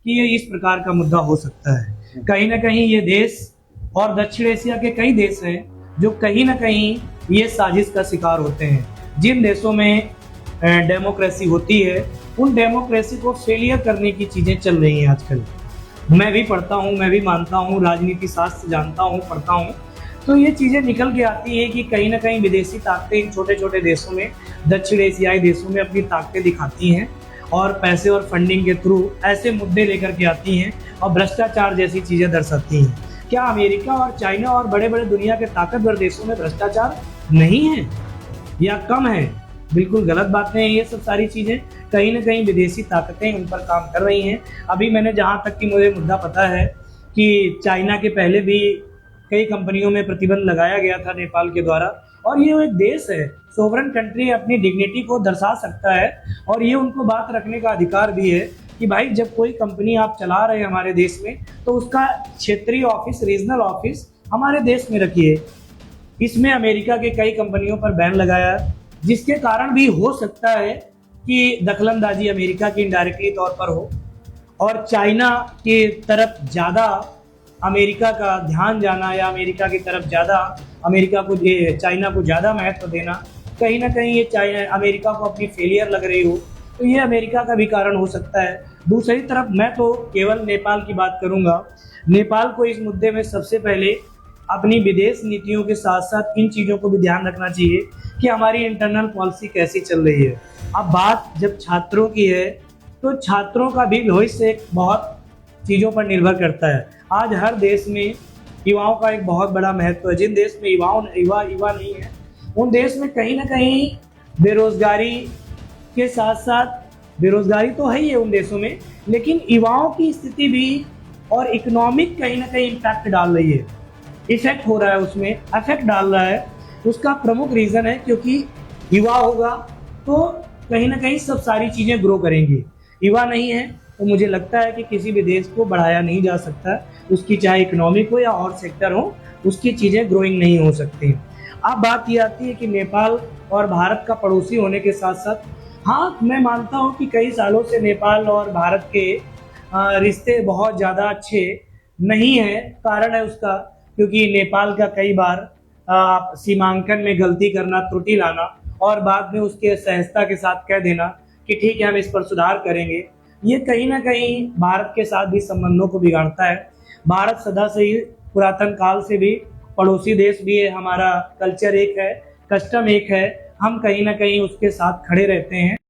कि ये इस प्रकार का मुद्दा हो सकता है। कहीं ना कहीं ये देश और दक्षिण एशिया के कई देश हैं जो कहीं ना कहीं ये साजिश का शिकार होते हैं। जिन देशों में डेमोक्रेसी होती है, उन डेमोक्रेसी को फेलियर करने की चीजें चल रही हैं आजकल। मैं भी पढ़ता हूँ, मैं भी मानता हूँ, राजनीति शास्त्र जानता हूँ, पढ़ता हूँ, तो ये चीजें निकल के आती है कि कहीं ना कहीं विदेशी ताकतें इन छोटे छोटे देशों में, दक्षिण एशियाई देशों में अपनी ताकतें दिखाती हैं और पैसे और फंडिंग के थ्रू ऐसे मुद्दे लेकर के आती हैं और भ्रष्टाचार जैसी चीजें दर्शाती हैं। क्या अमेरिका और चाइना और बड़े बड़े दुनिया के ताकतवर देशों में भ्रष्टाचार नहीं है या कम है? बिल्कुल गलत बातें हैं ये सब सारी चीजें। कहीं ना कहीं विदेशी ताकतें उन पर काम कर रही हैं। अभी मैंने जहाँ तक कि मुझे मुद्दा पता है कि चाइना के पहले भी कई कंपनियों में प्रतिबंध लगाया गया था नेपाल के द्वारा, और ये एक देश है, सोवरेन कंट्री अपनी डिग्निटी को दर्शा सकता है और ये उनको बात रखने का अधिकार भी है कि भाई जब कोई कंपनी आप चला रहे हैं हमारे देश में तो उसका क्षेत्रीय ऑफिस, रीजनल ऑफिस हमारे देश में रखिए। इसमें अमेरिका के कई कंपनियों पर बैन लगाया, जिसके कारण भी हो सकता है कि दखलंदाजी अमेरिका की इनडायरेक्टली तौर पर हो और चाइना की तरफ ज़्यादा अमेरिका का ध्यान जाना या अमेरिका की तरफ ज़्यादा चाइना को ज़्यादा महत्व देना, कहीं ना कहीं ये चाइना अमेरिका को अपनी फेलियर लग रही हो, तो ये अमेरिका का भी कारण हो सकता है। दूसरी तरफ मैं तो केवल नेपाल की बात करूंगा। नेपाल को इस मुद्दे में सबसे पहले अपनी विदेश नीतियों के साथ साथ इन चीज़ों को भी ध्यान रखना चाहिए कि हमारी इंटरनल पॉलिसी कैसी चल रही है। अब बात जब छात्रों की है तो छात्रों का भी भविष्य बहुत चीज़ों पर निर्भर करता है। आज हर देश में युवाओं का एक बहुत बड़ा महत्व है। जिन देश में युवा नहीं है, उन देश में कहीं ना कहीं बेरोजगारी के साथ साथ, बेरोजगारी तो है ही है उन देशों में, लेकिन युवाओं की स्थिति भी और इकोनॉमिक कहीं ना कहीं इम्पैक्ट डाल रही है, इफेक्ट हो रहा है, उसमें इफेक्ट डाल रहा है। उसका प्रमुख रीज़न है क्योंकि युवा होगा तो कहीं ना कहीं सब सारी चीज़ें ग्रो करेंगी। युवा नहीं है तो मुझे लगता है कि किसी भी देश को बढ़ाया नहीं जा सकता, उसकी चाहे इकोनॉमिक हो या और सेक्टर हो, उसकी चीज़ें ग्रोइंग नहीं हो सकती। अब बात ये आती है कि नेपाल और भारत का पड़ोसी होने के साथ साथ, हाँ मैं मानता हूँ कि कई सालों से नेपाल और भारत के रिश्ते बहुत ज़्यादा अच्छे नहीं हैं। कारण है उसका क्योंकि नेपाल का कई बार सीमांकन में गलती करना, त्रुटि लाना और बाद में उसके सहजता के साथ कह देना कि ठीक है हम इस पर सुधार करेंगे, ये कहीं ना कहीं भारत के साथ भी संबंधों को बिगाड़ता है। भारत सदा से ही पुरातन काल से भी पड़ोसी देश भी है, हमारा कल्चर एक है, कस्टम एक है, हम कहीं ना कहीं उसके साथ खड़े रहते हैं।